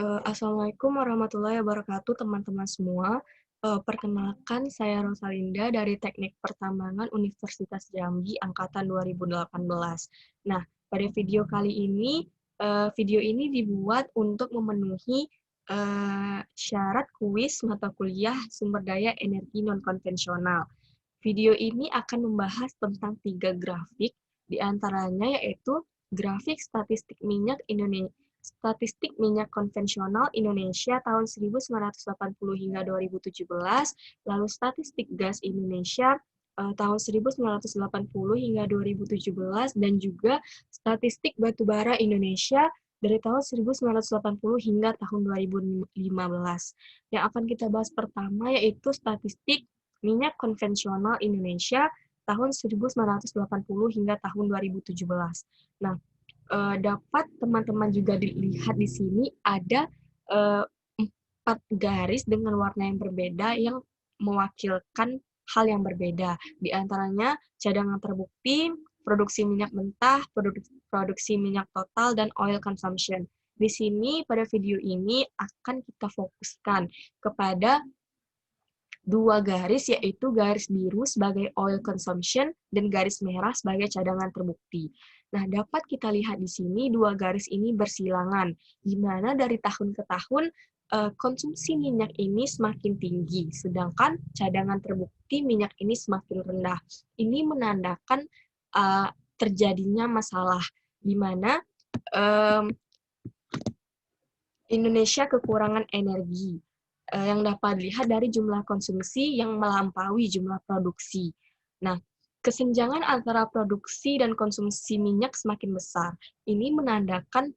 Assalamualaikum warahmatullahi wabarakatuh, teman-teman semua. Perkenalkan, saya Rosalinda dari Teknik Pertambangan Universitas Jambi Angkatan 2018. Nah, pada video ini dibuat untuk memenuhi syarat kuis mata kuliah sumber daya energi non-konvensional. Video ini akan membahas tentang 3 grafik, di antaranya yaitu grafik statistik minyak konvensional Indonesia tahun 1980 hingga 2017, lalu statistik gas Indonesia tahun 1980 hingga 2017, dan juga statistik batubara Indonesia dari tahun 1980 hingga tahun 2015. Yang akan kita bahas pertama yaitu statistik minyak konvensional Indonesia tahun 1980 hingga tahun 2017. Nah, dapat teman-teman juga dilihat di sini ada 4 garis dengan warna yang berbeda yang mewakilkan hal yang berbeda. Di antaranya cadangan terbukti, produksi minyak mentah, produksi minyak total, dan oil consumption. Di sini pada video ini akan kita fokuskan kepada 2 garis, yaitu garis biru sebagai oil consumption dan garis merah sebagai cadangan terbukti. Nah, dapat kita lihat di sini 2 garis ini bersilangan, di mana dari tahun ke tahun konsumsi minyak ini semakin tinggi, sedangkan cadangan terbukti minyak ini semakin rendah. Ini menandakan terjadinya masalah, di mana Indonesia kekurangan energi yang dapat dilihat dari jumlah konsumsi yang melampaui jumlah produksi. Nah, kesenjangan antara produksi dan konsumsi minyak semakin besar. Ini menandakan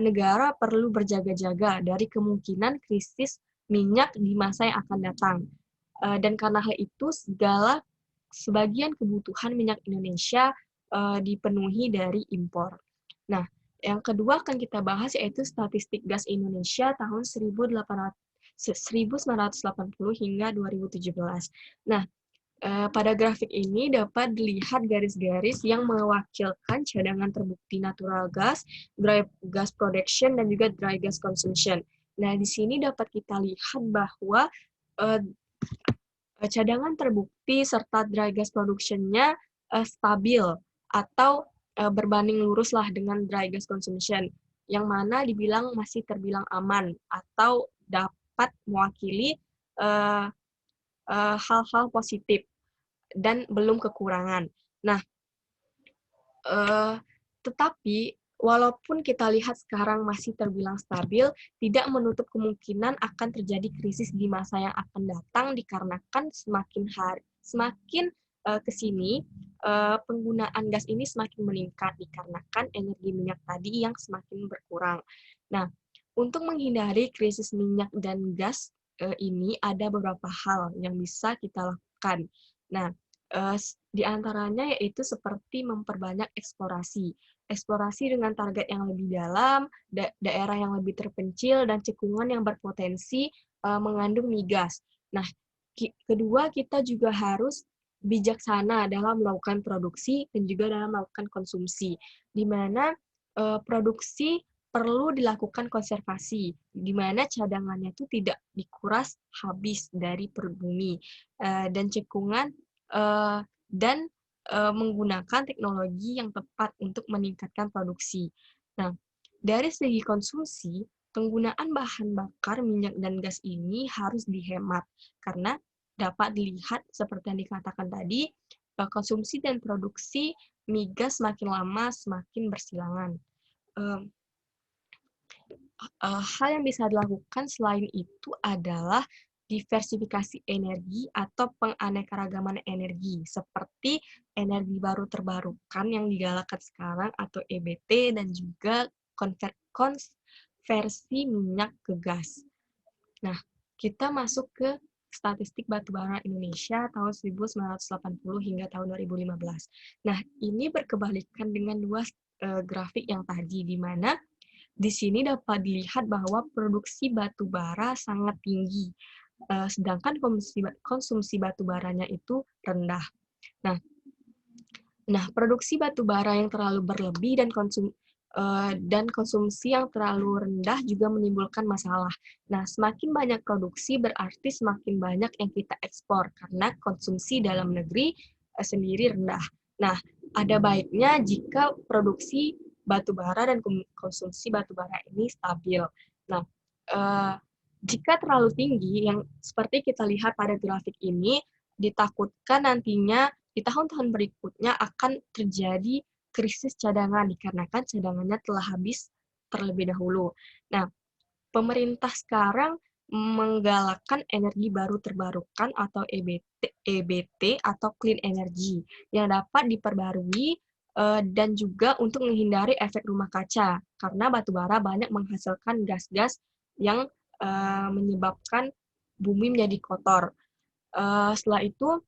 negara perlu berjaga-jaga dari kemungkinan krisis minyak di masa yang akan datang. Dan karena hal itu, sebagian kebutuhan minyak Indonesia dipenuhi dari impor. Nah, yang kedua akan kita bahas yaitu statistik gas Indonesia tahun 1980 hingga 2017. Nah, pada grafik ini dapat dilihat garis-garis yang mewakilkan cadangan terbukti natural gas, dry gas production, dan juga dry gas consumption. Nah, di sini dapat kita lihat bahwa cadangan terbukti serta dry gas production-nya stabil atau berbanding lurus lah dengan dry gas consumption, yang mana masih terbilang aman atau dapat mewakili hal-hal positif dan belum kekurangan. Nah, tetapi walaupun kita lihat sekarang masih terbilang stabil, tidak menutup kemungkinan akan terjadi krisis di masa yang akan datang dikarenakan semakin ke sini penggunaan gas ini semakin meningkat dikarenakan energi minyak tadi yang semakin berkurang. Nah, untuk menghindari krisis minyak dan gas ini ada beberapa hal yang bisa kita lakukan. Nah, di antaranya yaitu seperti memperbanyak eksplorasi. Eksplorasi dengan target yang lebih dalam, daerah yang lebih terpencil, dan cekungan yang berpotensi mengandung migas. Nah, kedua, kita juga harus bijaksana dalam melakukan produksi dan juga dalam melakukan konsumsi, di mana produksi perlu dilakukan konservasi, di mana cadangannya itu tidak dikuras habis dari perut bumi, dan cekungan dan menggunakan teknologi yang tepat untuk meningkatkan produksi. Nah, dari segi konsumsi, penggunaan bahan bakar minyak dan gas ini harus dihemat karena dapat dilihat seperti yang dikatakan tadi, konsumsi dan produksi migas semakin lama semakin bersilangan. Hal yang bisa dilakukan selain itu adalah diversifikasi energi atau penganekaragaman energi, seperti energi baru terbarukan yang digalakkan sekarang atau EBT, dan juga konversi minyak ke gas. Nah, kita masuk ke statistik batubara Indonesia tahun 1980 hingga tahun 2015. Nah, ini berkebalikan dengan dua grafik yang tadi, di mana di sini dapat dilihat bahwa produksi batu bara sangat tinggi, sedangkan konsumsi batu baranya itu rendah. Nah, produksi batu bara yang terlalu berlebih dan dan konsumsi yang terlalu rendah juga menimbulkan masalah. Nah, semakin banyak produksi berarti semakin banyak yang kita ekspor karena konsumsi dalam negeri sendiri rendah. Nah, ada baiknya jika produksi batu bara dan konsumsi batu bara ini stabil. Nah, jika terlalu tinggi, yang seperti kita lihat pada grafik ini, ditakutkan nantinya di tahun-tahun berikutnya akan terjadi krisis cadangan dikarenakan cadangannya telah habis terlebih dahulu. Nah, pemerintah sekarang menggalakkan energi baru terbarukan atau EBT atau clean energy yang dapat diperbarui dan juga untuk menghindari efek rumah kaca karena batu bara banyak menghasilkan gas-gas yang menyebabkan bumi menjadi kotor. Setelah itu,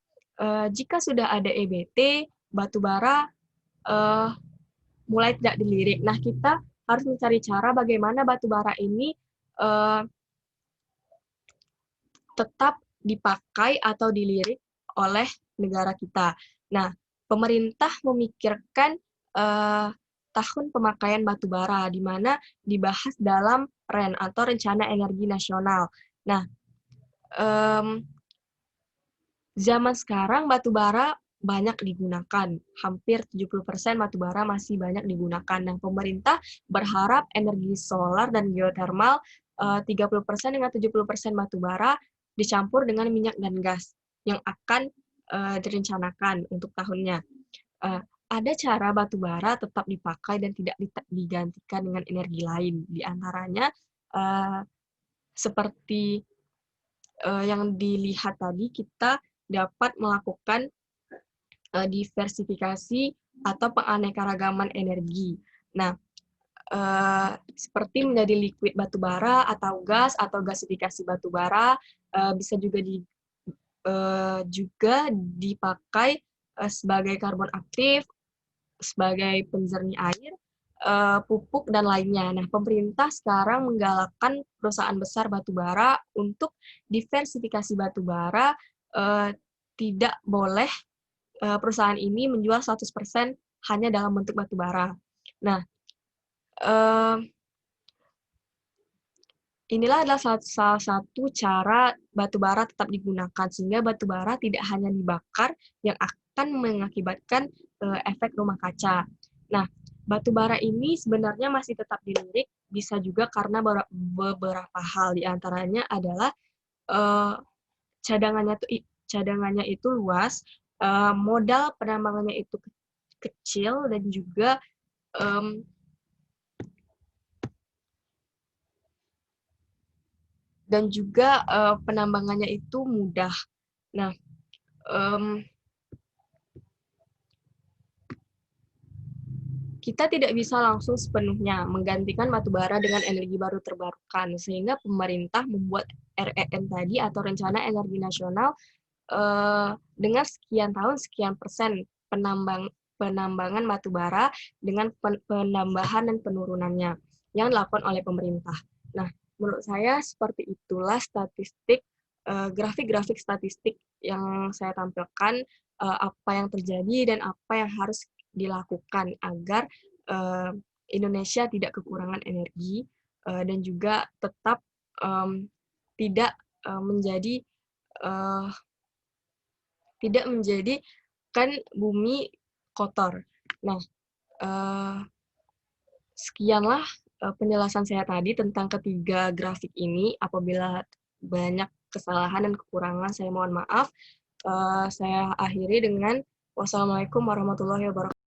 jika sudah ada EBT, batu bara mulai tidak dilirik. Nah, kita harus mencari cara bagaimana batu bara ini tetap dipakai atau dilirik oleh negara kita. Nah, pemerintah memikirkan tahun pemakaian batu bara, di mana dibahas dalam REN atau Rencana Energi Nasional. Nah, zaman sekarang batu bara banyak digunakan. Hampir 70% batu bara masih banyak digunakan. Nah, pemerintah berharap energi solar dan geotermal 30% dengan 70% batu bara dicampur dengan minyak dan gas yang akan direncanakan untuk tahunnya. Ada cara batu bara tetap dipakai dan tidak digantikan dengan energi lain. Di antaranya seperti yang dilihat tadi, kita dapat melakukan diversifikasi atau penganekaragaman energi. Nah, seperti menjadi liquid batu bara atau gasifikasi batu bara, bisa juga dipakai sebagai karbon aktif, sebagai penjernih air, pupuk, dan lainnya. Nah, pemerintah sekarang menggalakkan perusahaan besar batu bara untuk diversifikasi batu bara, tidak boleh perusahaan ini menjual 100% hanya dalam bentuk batu bara. Nah, inilah adalah salah satu cara batu bara tetap digunakan, sehingga batu bara tidak hanya dibakar yang akan mengakibatkan efek rumah kaca. Nah, batu bara ini sebenarnya masih tetap dilirik, bisa juga karena beberapa hal, diantaranya adalah cadangannya itu luas, modal penambangannya itu kecil, dan juga penambangannya itu mudah. Nah, kita tidak bisa langsung sepenuhnya menggantikan batu bara dengan energi baru terbarukan, sehingga pemerintah membuat REN tadi atau Rencana Energi Nasional dengan sekian tahun, sekian persen penambangan batu bara dengan penambahan dan penurunannya yang dilakukan oleh pemerintah. Nah, menurut saya seperti itulah statistik, grafik-grafik statistik yang saya tampilkan, apa yang terjadi dan apa yang harus dilakukan agar Indonesia tidak kekurangan energi dan juga tetap tidak menjadi kan bumi kotor. Nah, sekianlah penjelasan saya tadi tentang ketiga grafik ini. Apabila banyak kesalahan dan kekurangan, saya mohon maaf. Saya akhiri dengan wassalamualaikum warahmatullahi wabarakatuh.